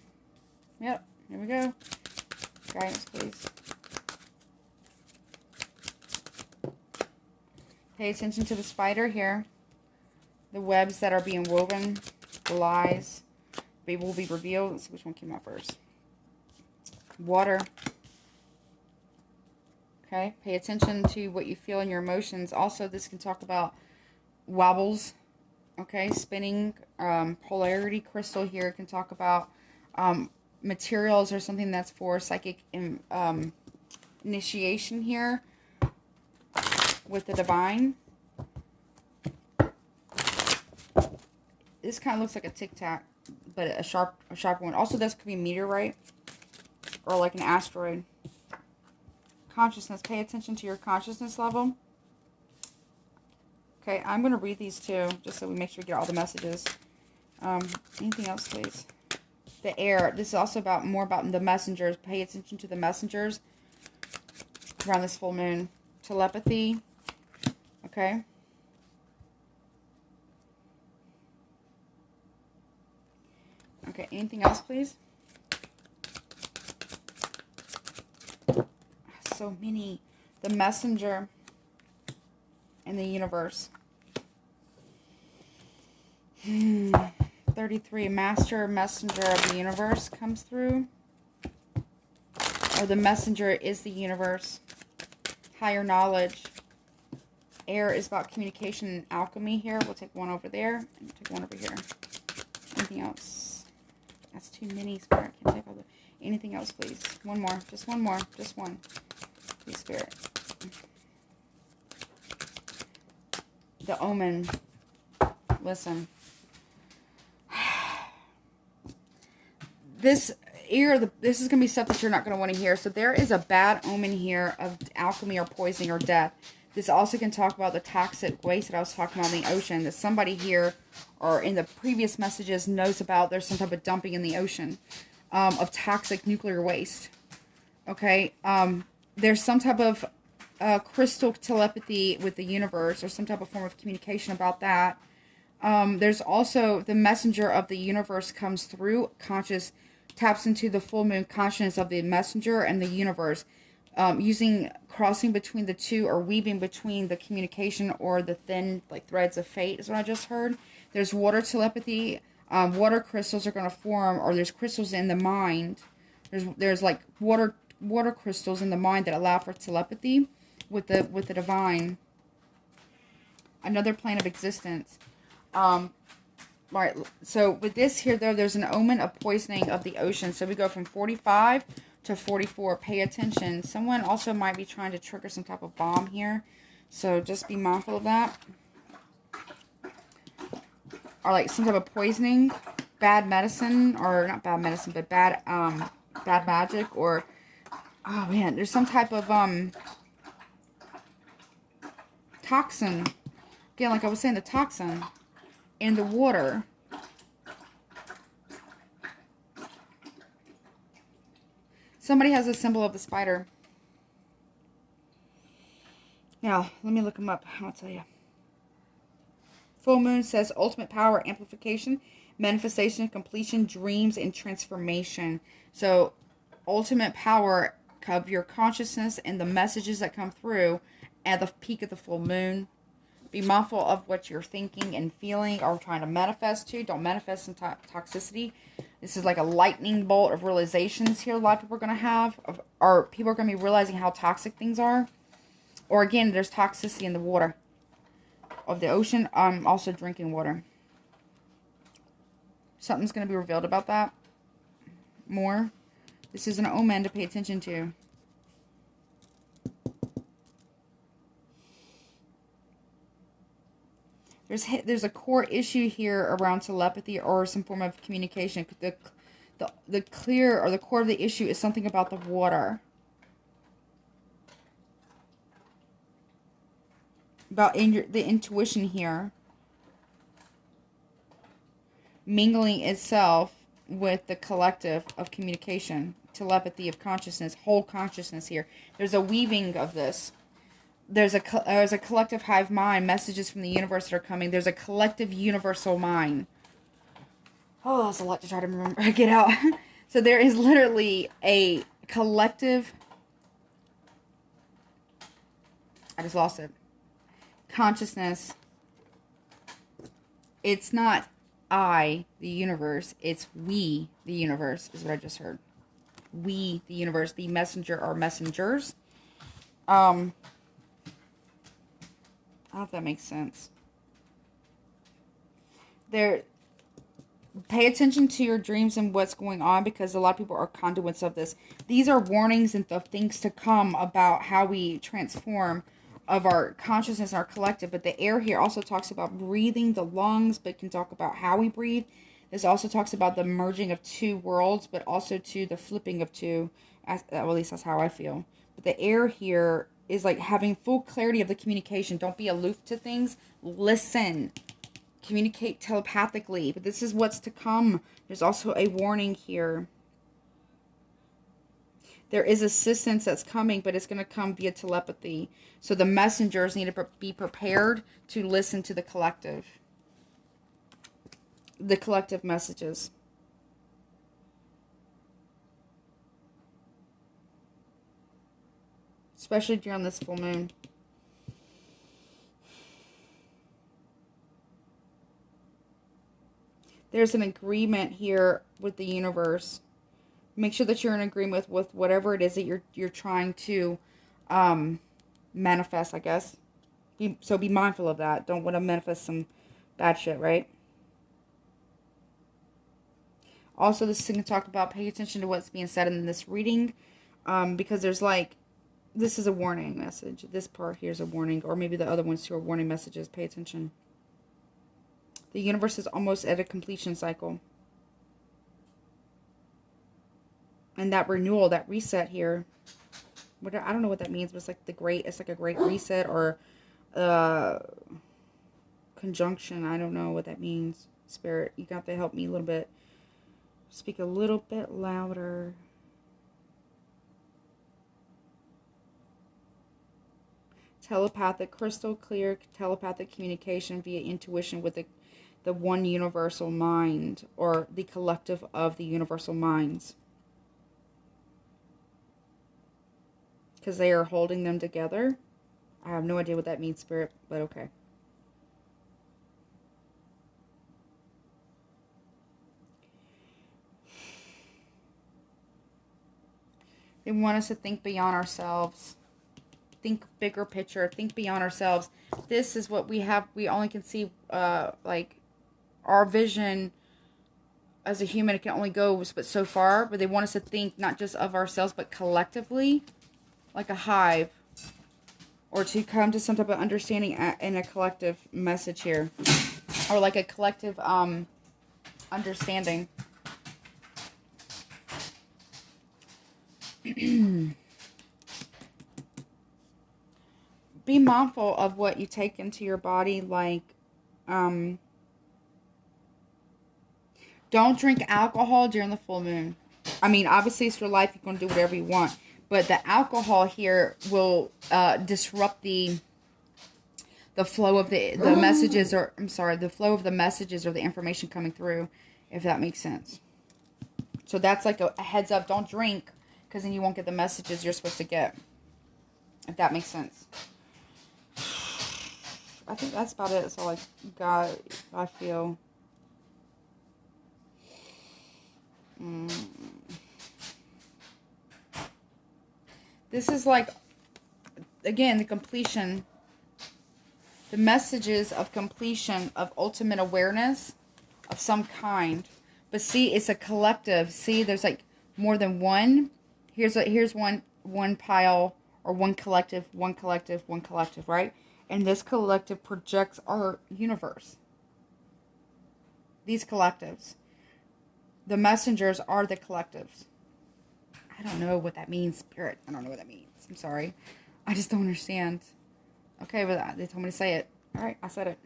Yep, here we go. Guidance, please. Pay attention to the spider here. The webs that are being woven. The lies. They will be revealed. Let's see which one came out first. Water. Okay, pay attention to what you feel in your emotions. Also, this can talk about wobbles. Okay, spinning, polarity crystal here can talk about materials or something that's for psychic initiation here with the divine. This kind of looks like a tic-tac, but a sharper one. Also, this could be a meteorite or like an asteroid. Consciousness. Pay attention to your consciousness level. Okay, I'm going to read these too, just so we make sure we get all the messages. Anything else, please? The air. This is also more about the messengers. Pay attention to the messengers around this full moon. Telepathy. Okay. Okay, anything else, please? So many. The messenger and the universe. 33. Master messenger of the universe comes through. Or the messenger is the universe. Higher knowledge. Air is about communication and alchemy here. We'll take one over there. And we'll take one over here. Anything else? That's too many, Spirit. Can't take all the... Anything else, please? One more. Just one more. Just one. Please, Spirit. The omen. Listen. This is going to be stuff that you're not going to want to hear. So there is a bad omen here of alchemy or poisoning or death. This also can talk about the toxic waste that I was talking about in the ocean. That somebody here or in the previous messages knows about. There's some type of dumping in the ocean of toxic nuclear waste. Okay. There's some type of crystal telepathy with the universe or some type of form of communication about that. There's also the messenger of the universe comes through conscious, taps into the full moon consciousness of the messenger and the universe, using crossing between the two or weaving between the communication or the thin like threads of fate is what I just heard. There's water telepathy. Water crystals are going to form, or there's crystals in the mind. There's like water crystals in the mind that allow for telepathy with the divine, another plane of existence. Right, so with this here, though, there's an omen of poisoning of the ocean. So we go from 45 to 44. Pay attention. Someone also might be trying to trigger some type of bomb here. So just be mindful of that. Or like some type of poisoning, bad medicine, or not bad medicine, but bad magic, or, oh man, there's some type of toxin. Again, like I was saying, the toxin in the water. Somebody has a symbol of the spider. Now, let me look them up. I'll tell you. Full moon says ultimate power, amplification, manifestation, completion, dreams, and transformation. So, ultimate power of your consciousness and the messages that come through at the peak of the full moon. Be mindful of what you're thinking and feeling or trying to manifest to. Don't manifest some toxicity. This is like a lightning bolt of realizations here a lot of people are going to have. Or people are going to be realizing how toxic things are. Or again, there's toxicity in the water of the ocean. Also drinking water. Something's going to be revealed about that. More. This is an omen to pay attention to. There's a core issue here around telepathy or some form of communication. The clear or the core of the issue is something about the water. About the intuition here. Mingling itself with the collective of communication. Telepathy of consciousness. Whole consciousness here. There's a weaving of this. There's a collective hive mind, messages from the universe that are coming. There's a collective universal mind. Oh, that's a lot to try to remember, get out. So there is literally a collective, I just lost it, consciousness. It's not I, the universe. It's we, the universe, is what I just heard. We, the universe, the messenger or messengers. I don't know if that makes sense. Pay attention to your dreams and what's going on, because a lot of people are conduits of this. These are warnings and the things to come about how we transform of our consciousness and our collective. But the air here also talks about breathing, the lungs, but can talk about how we breathe. This also talks about the merging of two worlds, but also to the flipping of two. Well, at least that's how I feel. But the air here is like having full clarity of the communication. Don't be aloof to things. Listen. Communicate telepathically. But this is what's to come. There's also a warning here. There is assistance that's coming, but it's going to come via telepathy. So the messengers need to be prepared to listen to the collective. The collective messages. Especially during this full moon. There's an agreement here with the universe. Make sure that you're in agreement with whatever it is that you're trying to manifest, I guess. So be mindful of that. Don't want to manifest some bad shit, right? Also, this is going to talk about pay attention to what's being said in this reading. Because there's like, this is a warning message. This part here is a warning. Or maybe the other ones too are warning messages. Pay attention. The universe is almost at a completion cycle. And that renewal, that reset here, I don't know what that means, but it's like a great reset or conjunction. I don't know what that means. Spirit, you got to help me a little bit. Speak a little bit louder. Telepathic, crystal clear telepathic communication via intuition with the the one universal mind, or the collective of the universal minds. Because they are holding them together. I have no idea what that means, Spirit, but okay. They want us to think beyond ourselves. Think bigger picture. Think beyond ourselves. This is what we have. We only can see, like, our vision as a human. It can only go but so far. But they want us to think not just of ourselves, but collectively, like a hive. Or to come to some type of understanding in a collective message here. Or like a collective understanding. Be mindful of what you take into your body, like, don't drink alcohol during the full moon. I mean, obviously it's your life, you're going to do whatever you want, but the alcohol here will disrupt the flow of the messages, or, I'm sorry, the flow of the messages or the information coming through, if that makes sense. So that's like a heads up, don't drink, because then you won't get the messages you're supposed to get, if that makes sense. I think that's about it. That's all I got, I feel. This is like, again, the completion. The messages of completion, of ultimate awareness of some kind. But see, it's a collective. See, there's like more than one. Here's one pile, or one collective, right? And this collective projects our universe. These collectives. The messengers are the collectives. I don't know what that means, Spirit. I don't know what that means. I'm sorry. I just don't understand. Okay, but they told me to say it. Alright, I said it.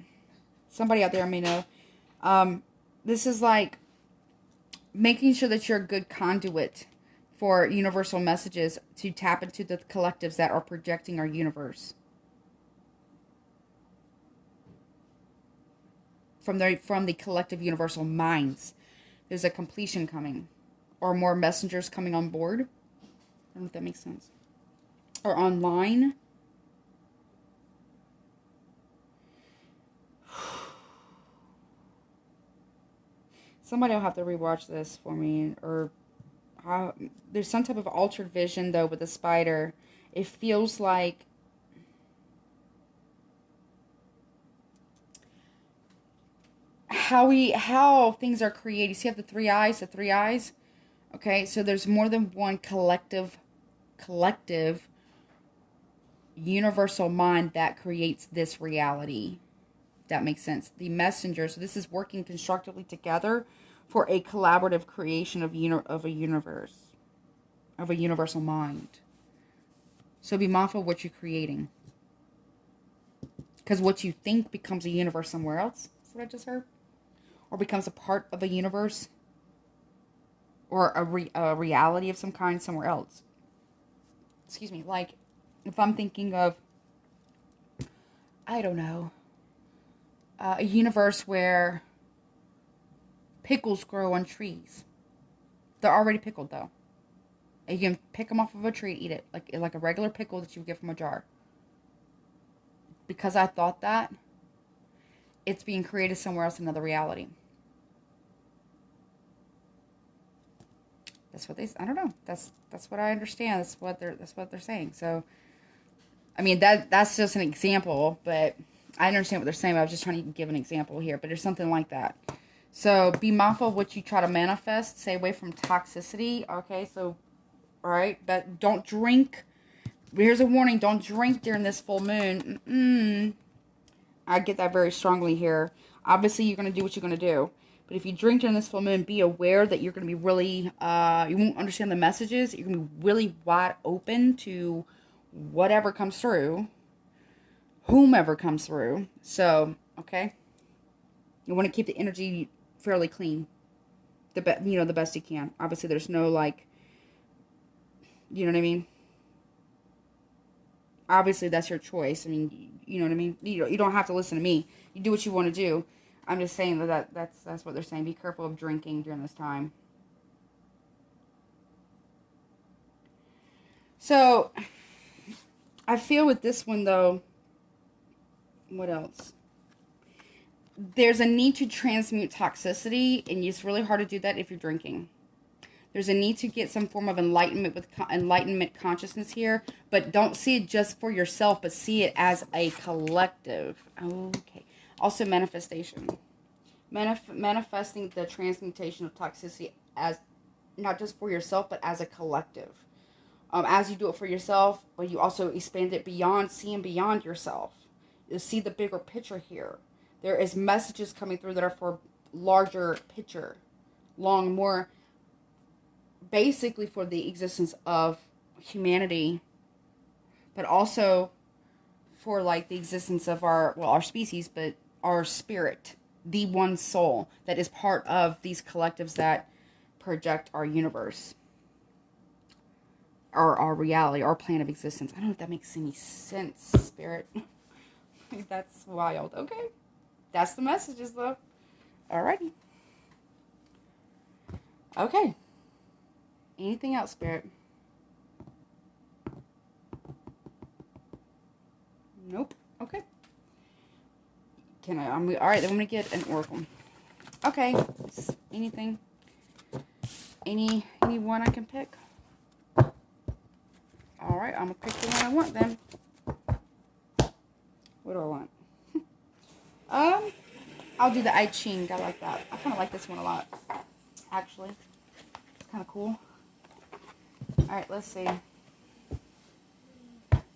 Somebody out there may know. This is like making sure that you're a good conduit for universal messages to tap into the collectives that are projecting our universe. From the collective universal minds. There's a completion coming. Or more messengers coming on board. I don't know if that makes sense. Or online. Somebody will have to rewatch this for me. Or there's some type of altered vision, though, with the spider. It feels like how things are created. See, you have the three eyes. Okay, so there's more than one collective universal mind that creates this reality. That makes sense. The messenger. So this is working constructively together for a collaborative creation of a universe, of a universal mind. So be mindful of what you're creating, because what you think becomes a universe somewhere else. That's what I just heard. Or becomes a part of a universe, or a reality of some kind somewhere else. Excuse me. Like, if I'm thinking of, I don't know, a universe where pickles grow on trees. They're already pickled, though. And you can pick them off of a tree and eat it, like a regular pickle that you would get from a jar. Because I thought that, it's being created somewhere else in another reality. That's what I don't know. That's what I understand. That's what they're saying. So, I mean, that's just an example, but I understand what they're saying. But I was just trying to give an example here, but there's something like that. So be mindful of what you try to manifest. Stay away from toxicity. Okay, so, all right, but don't drink. Here's a warning: don't drink during this full moon. I get that very strongly here. Obviously, you're going to do what you're going to do. But if you drink during this full moon, be aware that you're going to be really, you won't understand the messages. You're going to be really wide open to whatever comes through, whomever comes through. So, okay. You want to keep the energy fairly clean. The best you can. Obviously, there's no, like, you know what I mean? Obviously, that's your choice. I mean, you know what I mean? You don't have to listen to me. You do what you want to do. I'm just saying that's what they're saying. Be careful of drinking during this time. So, I feel with this one, though, what else? There's a need to transmute toxicity, and it's really hard to do that if you're drinking. There's a need to get some form of enlightenment with enlightenment consciousness here, but don't see it just for yourself, but see it as a collective. Okay. Also, manifestation. Manifesting the transmutation of toxicity as not just for yourself, but as a collective. As you do it for yourself, but you also expand it beyond, seeing beyond yourself. You see the bigger picture here. There is messages coming through that are for larger picture, more basically for the existence of humanity, but also for like the existence of our species, but our spirit, the one soul that is part of these collectives that project our universe. Our reality, our plane of existence. I don't know if that makes any sense, Spirit. That's wild. Okay. That's the messages, though. Alrighty. Okay. Anything else, Spirit? Nope. Okay. Alright, then I'm going to get an oracle. Okay. Anything? Any one I can pick? Alright, I'm going to pick the one I want then. What do I want? I'll do the I Ching. I like that. I kind of like this one a lot, actually. It's kind of cool. Alright, let's see.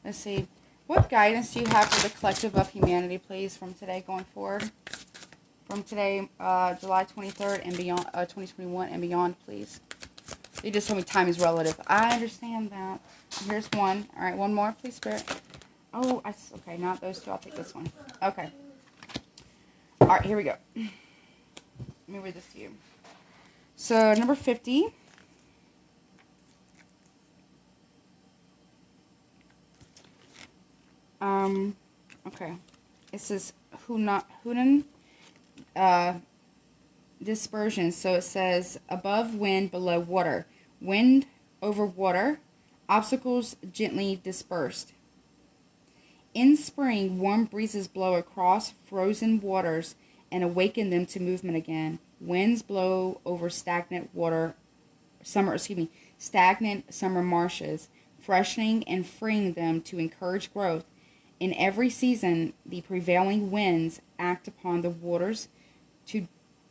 Let's see. What guidance do you have for the collective of humanity, please, from today going forward? From today, July 23rd and beyond, 2021 and beyond, please. You just told me time is relative. I understand that. Here's one. All right, one more, please, Spirit. Oh, okay, not those two. I'll take this one. Okay. All right, here we go. Let me read this to you. So, number 50. Okay. It says Hunan dispersion. So it says above wind, below water. Wind over water. Obstacles gently dispersed. In spring, warm breezes blow across frozen waters and awaken them to movement again. Winds blow over stagnant summer marshes, freshening and freeing them to encourage growth. In every season, the prevailing winds act upon the waters to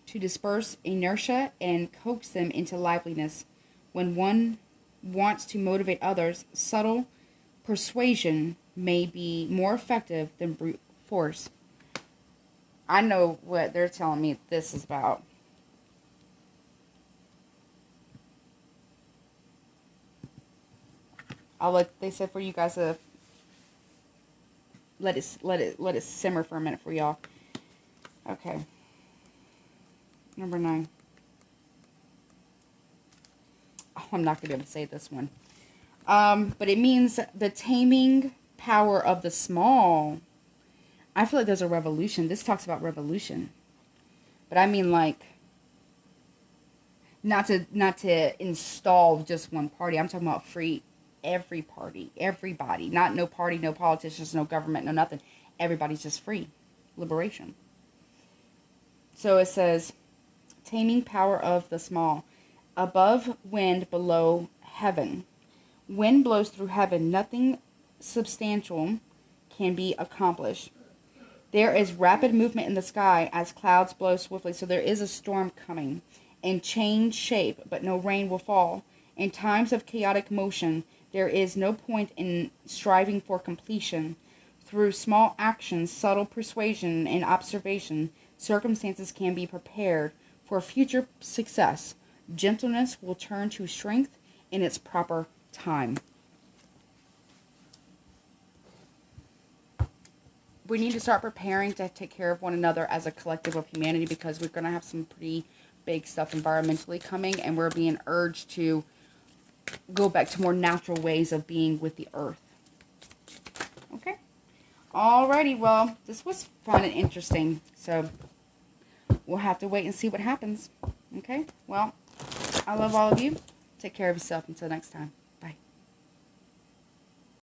disperse inertia and coax them into liveliness. When one wants to motivate others, subtle persuasion may be more effective than brute force. I know what they're telling me this is about. They said for you guys to let it simmer for a minute for y'all. Okay. Number 9. Oh, I'm not going to be able to say this one. But it means the taming power of the small. I feel like there's a revolution. This talks about revolution. But I mean like not to install just one party. I'm talking about free every party, everybody. Not no party, no politicians, no government, no nothing. Everybody's just free. Liberation. So it says taming power of the small. Above wind, below heaven. Wind blows through heaven. Nothing substantial can be accomplished. There is rapid movement in the sky as clouds blow swiftly. So there is a storm coming and change shape, but no rain will fall. In times of chaotic motion, there is no point in striving for completion. Through small actions, subtle persuasion, and observation, circumstances can be prepared for future success. Gentleness will turn to strength in its proper time. We need to start preparing to take care of one another as a collective of humanity, because we're going to have some pretty big stuff environmentally coming, and we're being urged to go back to more natural ways of being with the earth. Okay? Alrighty, well, this was fun and interesting. So, we'll have to wait and see what happens. Okay? Well, I love all of you. Take care of yourself. Until next time.